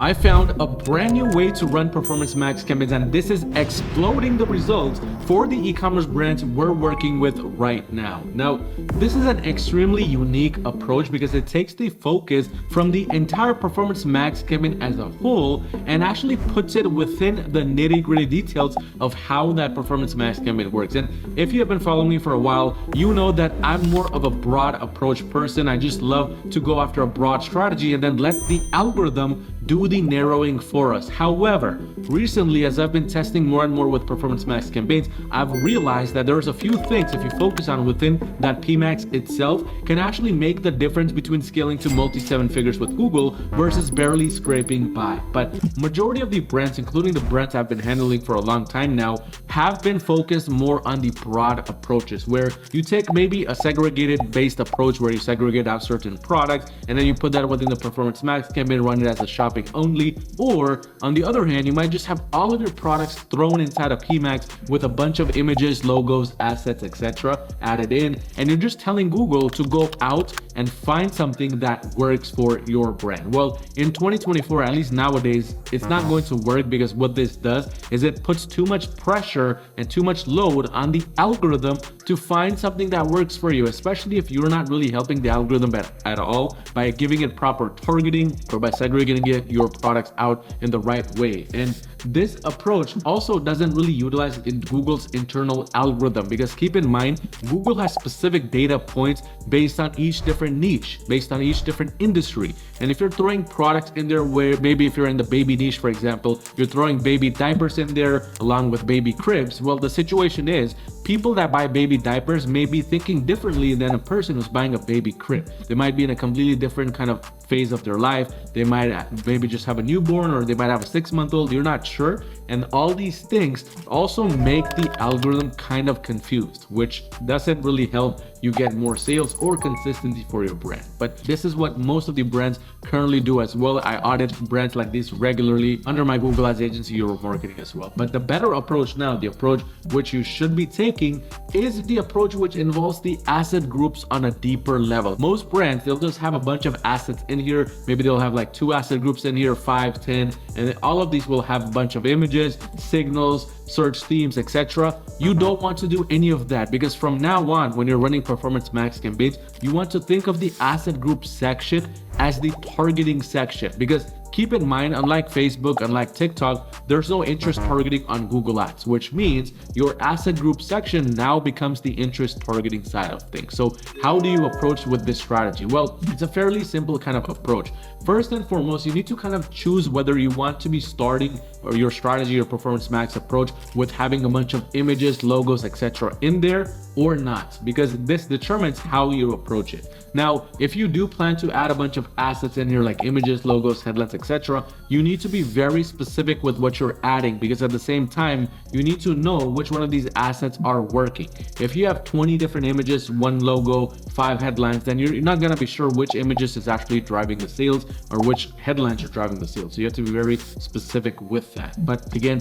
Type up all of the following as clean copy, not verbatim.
I found a brand new way to run Performance Max campaigns, and this is exploding the results for the e-commerce brands we're working with right now. Now, this is an extremely unique approach because it takes the focus from the entire Performance Max campaign as a whole and actually puts it within the nitty-gritty details of how that Performance Max campaign works. And if you have been following me for a while, you know that I'm more of a broad approach person. I just love to go after a broad strategy and then let the algorithm do the narrowing for us. However, recently, as I've been testing more and more with Performance Max campaigns, I've realized that there's a few things if you focus on within that pmax itself can actually make the difference between scaling to multi-seven figures with Google versus barely scraping by. But majority of the brands, including the brands I've been handling for a long time now, have been focused more on the broad approaches where you take maybe a segregated based approach where you segregate out certain products and then you put that within the Performance Max campaign, run it as a shopping only. Or on the other hand, you might just have all of your products thrown inside a pmax with a bunch of images, logos, assets, etc. added in, and you're just telling Google to go out and find something that works for your brand. Well, in 2024, at least nowadays, it's not going to work because what this does is it puts too much pressure and too much load on the algorithm to find something that works for you, especially if you're not really helping the algorithm at all by giving it proper targeting or by segregating your products out in the right way. And this approach also doesn't really utilize in Google's internal algorithm because keep in mind, Google has specific data points based on each different niche, based on each different industry. And if you're throwing products in there where maybe if you're in the baby niche, for example, you're throwing baby diapers in there along with baby cribs, well, the situation is people that buy baby diapers may be thinking differently than a person who's buying a baby crib. They might be in a completely different kind of phase of their life. They might maybe just have a newborn or they might have a 6-month-old. You're not sure. And all these things also make the algorithm kind of confused, which doesn't really help you get more sales or consistency for your brand. But this is what most of the brands currently do as well. I audit brands like this regularly under my Google Ads agency, Euro Marketing as well. But the better approach now, the approach which you should be taking is the approach which involves the asset groups on a deeper level. Most brands, they'll just have a bunch of assets in here. Maybe they'll have like 2 asset groups in here, 5, 10, and all of these will have a bunch of images, signals, search themes, etc. You don't want to do any of that because from now on, when you're running Performance Max campaigns, you want to think of the asset group section as the targeting section because keep in mind, unlike Facebook, unlike TikTok, there's no interest targeting on Google Ads, which means your asset group section now becomes the interest targeting side of things. So how do you approach with this strategy? Well, it's a fairly simple kind of approach. First and foremost, you need to kind of choose whether you want to be starting or your strategy or Performance Max approach with having a bunch of images, logos, etc. in there or not, because this determines how you approach it. Now, if you do plan to add a bunch of assets in here like images, logos, headlines, etc., you need to be very specific with what you're adding because at the same time, you need to know which one of these assets are working. If you have 20 different images, 1 logo, 5 headlines, then you're not going to be sure which images is actually driving the sales or which headlines are driving the sales. So you have to be very specific with that. But again,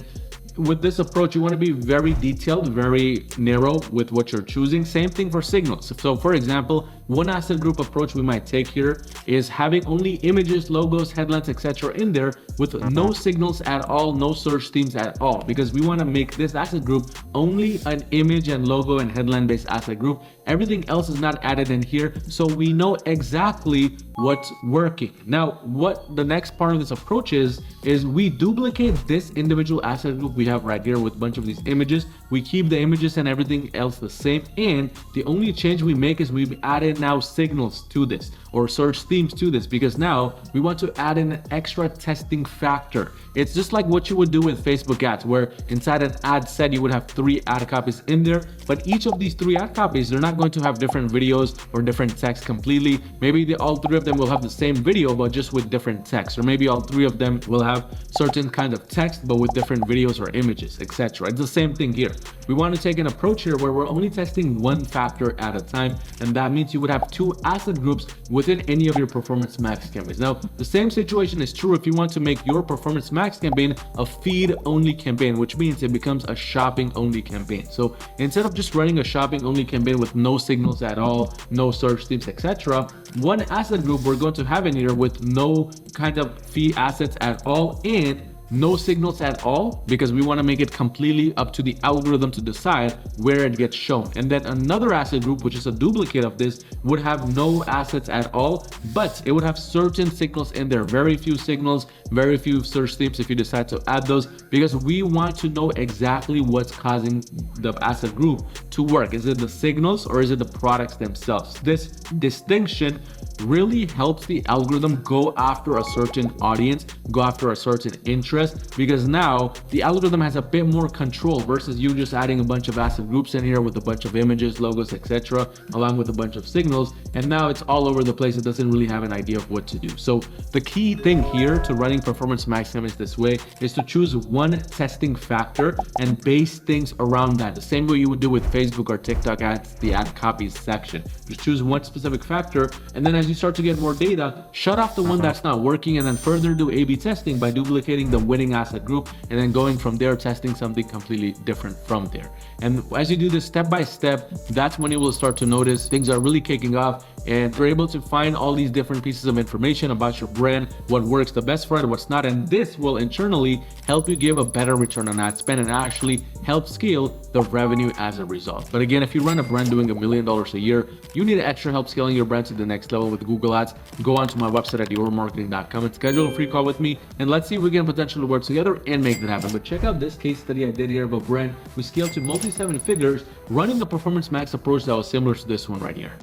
with this approach, you want to be very detailed, very narrow with what you're choosing. Same thing for signals. So for example, one asset group approach we might take here is having only images, logos, headlines, etc. in there with no signals at all, no search themes at all, because we want to make this asset group only an image and logo and headline based asset group. Everything else is not added in here, so we know exactly what's working. Now, what the next part of this approach is we duplicate this individual asset group we have right here with a bunch of these images. We keep the images and everything else the same, and the only change we make is we've added now signals to this or search themes to this because now we want to add in an extra testing factor. It's just like what you would do with Facebook ads, where inside an ad set you would have 3 ad copies in there, but each of these 3 ad copies, they're not going to have different videos or different text completely. Maybe all 3 of them will have the same video but just with different text, or maybe all 3 of them will have certain kind of text but with different videos or images, etc. It's the same thing here. We want to take an approach here where we're only testing 1 factor at a time, and that means you would have 2 asset groups within any of your Performance Max campaigns. Now, the same situation is is true if you want to make your Performance Max campaign a feed-only campaign, which means it becomes a shopping-only campaign. So instead of just running a shopping-only campaign with no signals at all, no search themes, etc., one asset group we're going to have in here with no kind of feed assets at all and no signals at all, because we want to make it completely up to the algorithm to decide where it gets shown. And then another asset group, which is a duplicate of this, would have no assets at all, but it would have certain signals in there, very few signals, very few search themes if you decide to add those, because we want to know exactly what's causing the asset group to work. Is it the signals or is it the products themselves? This distinction really helps the algorithm go after a certain audience, go after a certain interest, because now the algorithm has a bit more control versus you just adding a bunch of asset groups in here with a bunch of images, logos, etc., along with a bunch of signals, and now it's all over the place. It doesn't really have an idea of what to do. So the key thing here to running Performance Max campaigns this way is to choose one testing factor and base things around that, the same way you would do with Facebook or TikTok ads, the ad copies section. Just choose one specific factor, and then as you start to get more data, shut off the one that's not working, and then further do A/B testing by duplicating the winning asset group, and then going from there, testing something completely different from there. And as you do this step by step, that's when you will start to notice things are really kicking off, and you're able to find all these different pieces of information about your brand, what works the best for it, what's not, and this will internally help you give a better return on ad spend and actually help scale the revenue as a result. But again, if you run a brand doing $1 million a year, you need extra help scaling your brand to the next level with Google Ads, go onto my website at yourmarketing.com and schedule a free call with me, and let's see if we can potentially work together and make that happen. But check out this case study I did here of a brand who scaled to multi-7 figures running the Performance Max approach that was similar to this one right here.